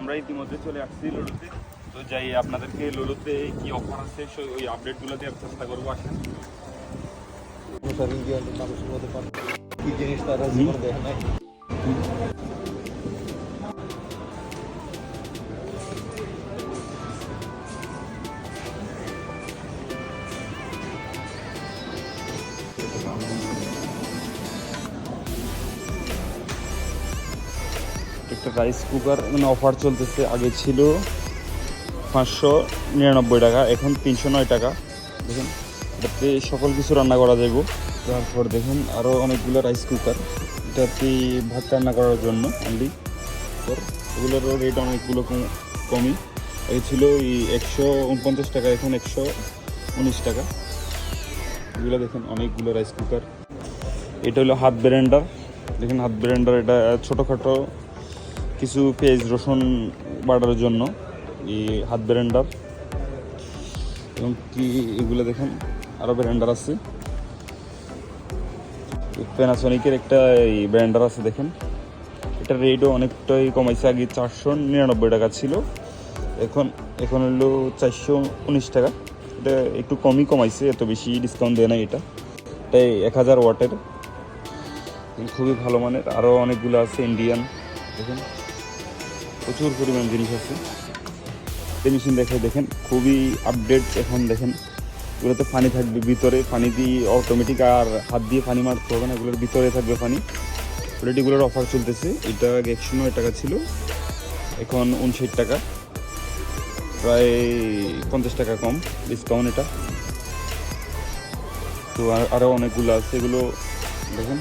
আমরা ইতিমধ্যে চলে আসছি লুলুতে। তো যাই আপনাদেরকে লুলুতে কি অফার আছে ওই আপডেটগুলো দেওয়ার চেষ্টা করবো। আসেন কি জিনিস তারা জীবনে দেখে নাই। একটা রাইস কুকার মানে অফার চলতেছে। আগে ছিল 599 টাকা, এখন 309 টাকা। দেখুন এটাতে সকল কিছু রান্না করা যাইব। তারপর দেখুন আরও অনেকগুলো রাইস কুকার, এটাতে ভাত রান্না করার জন্য অনলি। এগুলোরও রেট অনেকগুলো কমই। এই ছিল এই 149 টাকা, এখন 119 টাকা। এগুলো দেখেন অনেকগুলো রাইস কুকার। এটা হলো হাত ব্লেন্ডার। দেখেন হাত ব্লেন্ডার, এটা ছোটোখাটো কিছু পেঁয়াজ রসুন বাটার জন্য এই হাত ব্লেন্ডার। এবং কি এগুলো দেখেন আরও ব্লেন্ডার আছে। প্যানাসনিকের একটা এই ব্লেন্ডার আছে দেখেন, এটার রেটও অনেকটাই কমাইছে। আগে 499 টাকা ছিল, এখন হলো 419 টাকা। এটা একটু কমই কমাইছে, এত বেশি ডিসকাউন্ট দেয় না। এটাই 1000 ওয়াটের, খুবই ভালো মানের। আরও অনেকগুলো আছে ইন্ডিয়ান। দেখেন প্রচুর পরিমাণ জিনিস আছে। এই মেশিন দেখেন খুবই আপডেট। এখন দেখেন এগুলোতে পানি থাকবে ভিতরে, পানি দিয়ে অটোমেটিক, আর হাত দিয়ে পানি মারতে হবে না, এগুলোর ভিতরে থাকবে পানি। এগুলোর অফার চলতেছে। এটা আগে 109 টাকা ছিল, এখন 59 টাকা, প্রায় 50 টাকা কম ডিসকাউন্ট এটা। তো আরও অনেকগুলো আছে, এগুলো দেখেন।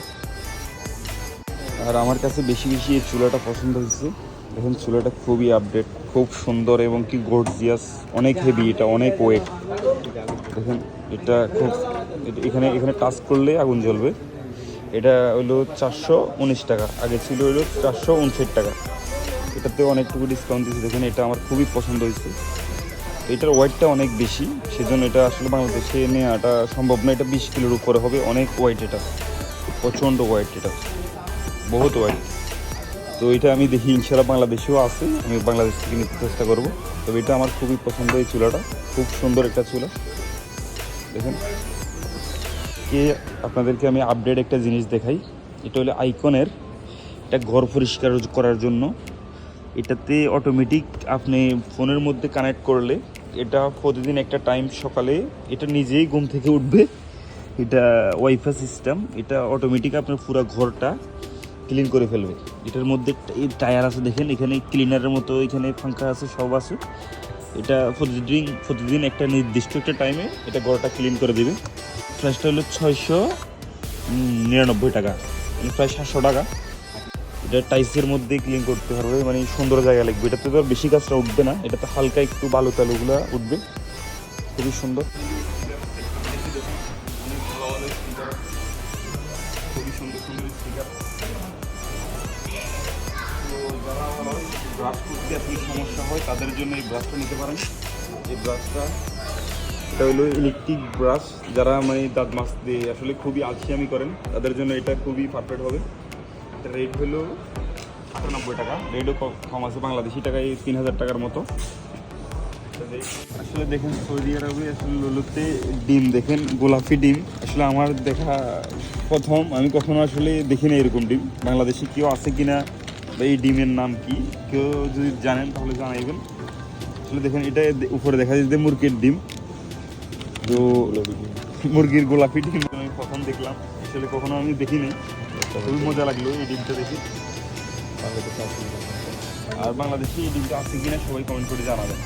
আর আমার কাছে বেশি এই চুলাটা পছন্দ হয়েছে। দেখুন চুলাটা খুবই আপডেট, খুব সুন্দর এবং কি গর্জিয়াস, অনেক হেভি, এটা অনেক ওয়েট। দেখুন এটা খুব, এখানে টাচ করলে আগুন জ্বলবে। এটা হলো 419 টাকা, আগে ছিল হলো 459 টাকা। এটাতে অনেকটুকু ডিসকাউন্ট দিয়েছে। দেখুন এটা আমার খুবই পছন্দ হয়েছে। এটার ওয়েটটা অনেক বেশি, সেজন্য এটা আসলে বাংলাদেশে নেওয়াটা সম্ভব না। এটা 20 কিলোর উপরে হবে, অনেক ওয়েট, এটা প্রচণ্ড ওয়েট, এটা বহুত ওয়েট। তো এটা আমি দেখি ইনশাল্লাহ বাংলাদেশেও আছে, আমি বাংলাদেশ থেকে নিতে চেষ্টা করবো। তবে এটা আমার খুবই পছন্দ, এই চুলাটা খুব সুন্দর একটা চুলা। দেখেন আপনাদেরকে আমি আপডেট একটা জিনিস দেখাই। এটা হলো আইকনের, এটা ঘর পরিষ্কার করার জন্য। এটাতে অটোমেটিক আপনি ফোনের মধ্যে কানেক্ট করলে এটা প্রতিদিন একটা টাইম সকালে এটা নিজেই ঘুম থেকে উঠবে। এটা ওয়াইফাই সিস্টেম, এটা অটোমেটিক আপনার পুরো ঘরটা ক্লিন করে ফেলবে। এটার মধ্যে এই টায়ার আছে দেখেন, এখানে ক্লিনারের মতো এখানে পাঙ্খা আছে, সব আছে। এটা প্রতিদিন একটা নির্দিষ্ট একটা টাইমে এটা ঘরটা ক্লিন করে দেবে। প্রাইসটা হলো 699 টাকা, মানে প্রায় 700 টাকা। এটা টাইসের মধ্যে ক্লিন করতে পারবে, মানে সুন্দর জায়গা লাগবে। এটাতে তো বেশি কাজটা উঠবে না, এটাতে হালকা একটু বালু টালুগুলো উঠবে। খুবই সুন্দর, খুবই সুন্দর স্পিকার। তো যারা ব্রাশ করতে আপনি সমস্যা হয় তাদের জন্য এই ব্রাশটা নিতে পারেন। এই ব্রাশটা এটা হলো ইলেকট্রিক ব্রাশ, যারা মানে দাঁত মাজতে আসলে খুবই আলসিয়ামি করেন তাদের জন্য এটা খুবই পারফেক্ট হবে। এটা রেট হলো 98 টাকা, রেটও কম আছে, বাংলাদেশি টাকায় 3000 টাকার মতো। আসলে দেখেন সৌদি আরবে আসলে লুলুতে ডিম দেখেন, গোলাপি ডিম আসলে আমার দেখা প্রথম। আমি কখনো আসলে দেখিনি এরকম ডিম। বাংলাদেশে কেউ আছে কিনা বা এই ডিমের নাম কি, কেউ যদি জানেন তাহলে জানাইবেন। আসলে দেখেন এটা উপরে দেখা যায় যে মুরগির ডিম, তো মুরগির গোলাপি ডিম আমি প্রথম দেখলাম। আসলে কখনো আমি দেখিনি, খুবই মজা লাগলো এই ডিমটা দেখি। আর বাংলাদেশে এই ডিমটা আছে কিনা সবাই কমেন্ট করে জানাবেন।